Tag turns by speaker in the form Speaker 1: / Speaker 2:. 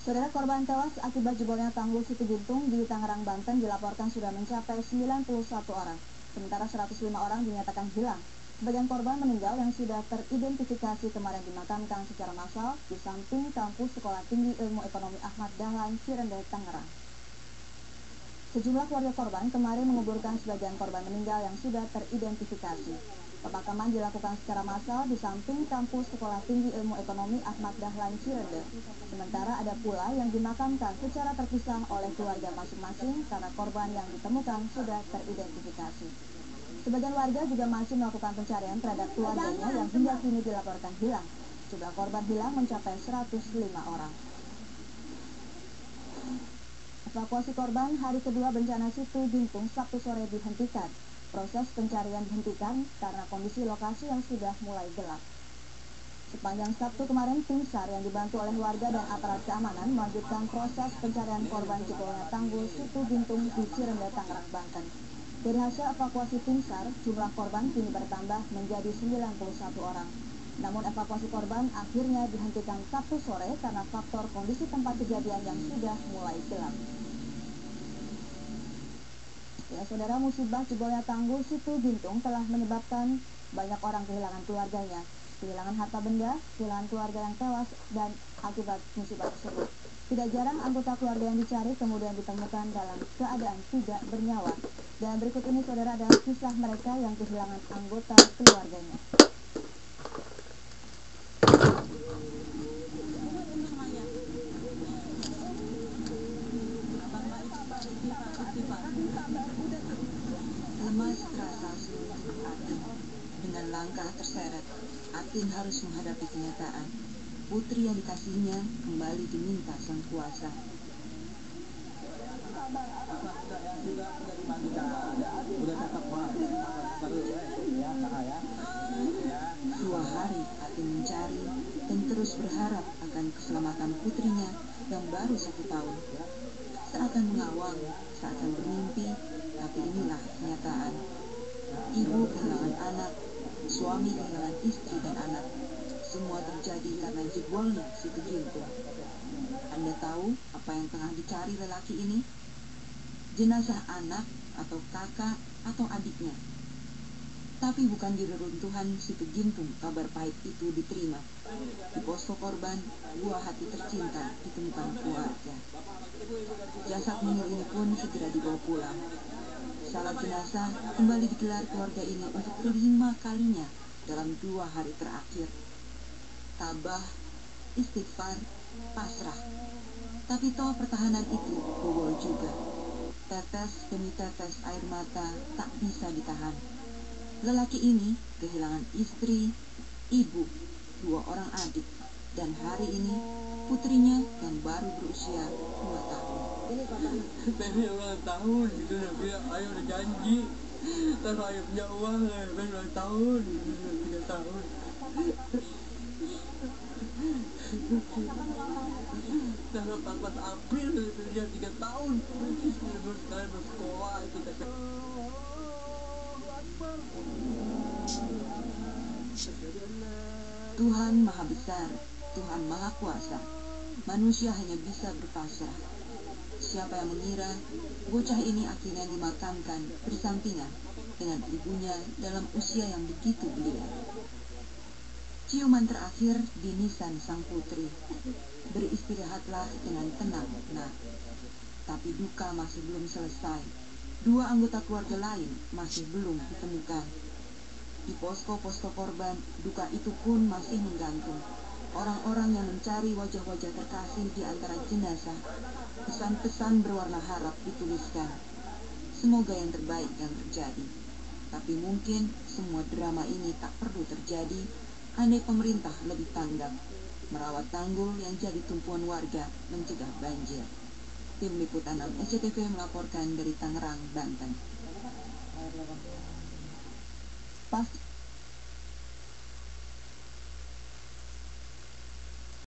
Speaker 1: Saudara, korban tewas akibat jebolnya tanggul Situ Gintung di Tangerang, Banten dilaporkan sudah mencapai 91 orang, sementara 105 orang dinyatakan hilang. Sebagian korban meninggal yang sudah teridentifikasi kemarin dimakamkan secara massal di samping kampus Sekolah Tinggi Ilmu Ekonomi Ahmad Dahlan, Cirende, Tangerang. Sejumlah keluarga korban kemarin menguburkan sebagian korban meninggal yang sudah teridentifikasi. Pemakaman dilakukan secara massal di samping kampus Sekolah Tinggi Ilmu Ekonomi Ahmad Dahlan, Cirende. Sementara ada pula yang dimakamkan secara terpisah oleh keluarga masing-masing karena korban yang ditemukan sudah teridentifikasi. Sebagian warga juga masih melakukan pencarian terhadap keluarganya yang hingga kini dilaporkan hilang. Jumlah korban hilang mencapai 105 orang. Evakuasi korban hari kedua bencana Situ Gintung Sabtu sore dihentikan. Proses pencarian dihentikan karena kondisi lokasi yang sudah mulai gelap. Sepanjang Sabtu kemarin, tim SAR yang dibantu oleh warga dan aparat keamanan melanjutkan proses pencarian korban jebolnya tanggul Situ Gintung di Cirende, Tangerang, Banten. Dari hasil evakuasi tim SAR, jumlah korban kini bertambah menjadi 91 orang. Namun evakuasi korban akhirnya dihentikan Sabtu sore karena faktor kondisi tempat kejadian yang sudah mulai gelap. Ya, saudara, musibah jebolnya tanggul Situ Gintung telah menyebabkan banyak orang kehilangan keluarganya, kehilangan harta benda, kehilangan keluarga yang tewas dan akibat musibah tersebut. Tidak jarang anggota keluarga yang dicari kemudian ditemukan dalam keadaan tidak bernyawa. Dan berikut ini, saudara, adalah kisah mereka yang kehilangan anggota keluarganya.
Speaker 2: Lemas terasa seluruh tubuh Atin. Dengan langkah terseret, Atin harus menghadapi kenyataan. Putri yang dikasihnya kembali diminta Sang Kuasa. Dua hari Atin mencari dan terus berharap akan keselamatan putrinya yang baru 1 tahun. Seakan mengawang, seakan bermimpi, tapi inilah kenyataan. Ibu kehilangan anak, suami kehilangan istri dan anak. Semua terjadi karena jebolnya Situ Gintung. Anda tahu apa yang tengah dicari lelaki ini? Jenazah anak atau kakak atau adiknya. Tapi bukan di reruntuhan Situ Gintung kabar pahit itu diterima. Di posko korban, buah hati tercinta ditemukan keluarga. Jasad mungil ini pun segera dibawa pulang. Salat jenazah kembali digelar keluarga ini untuk kelima kalinya dalam 2 hari terakhir. Tabah, istighfar, pasrah. Tapi toh pertahanan itu bobol juga. Tetes demi tetes air mata tak bisa ditahan. Lelaki ini kehilangan istri, ibu, 2 orang adik, dan hari ini putrinya yang baru berusia 2 tahun.
Speaker 3: Baby ulang tahun gitu, tapi ayah udah janji kalau ayah punya uang, baby ulang tahun 3 tahun. Tanggal 14 April dia 3 tahun. Sekarang bersekolah kita.
Speaker 2: Tuhan Maha Besar, Tuhan Maha Kuasa. Manusia hanya bisa berpasrah. Siapa yang mengira bocah ini akhirnya dimakamkan bersampingan dengan ibunya dalam usia yang begitu belia. Ciuman terakhir di nisan sang putri. Beristirahatlah dengan tenang, nak. Tapi duka masih belum selesai. 2 anggota keluarga lain masih belum ditemukan. Di posko-posko korban, duka itu pun masih menggantung. Orang-orang yang mencari wajah-wajah terkasih di antara jenazah. Pesan-pesan berwarna harap dituliskan. Semoga yang terbaik yang terjadi. Tapi mungkin semua drama ini tak perlu terjadi andai pemerintah lebih tanggap merawat tanggul yang jadi tumpuan warga mencegah banjir. Tim Liputan 6 SCTV melaporkan dari Tangerang, Banten.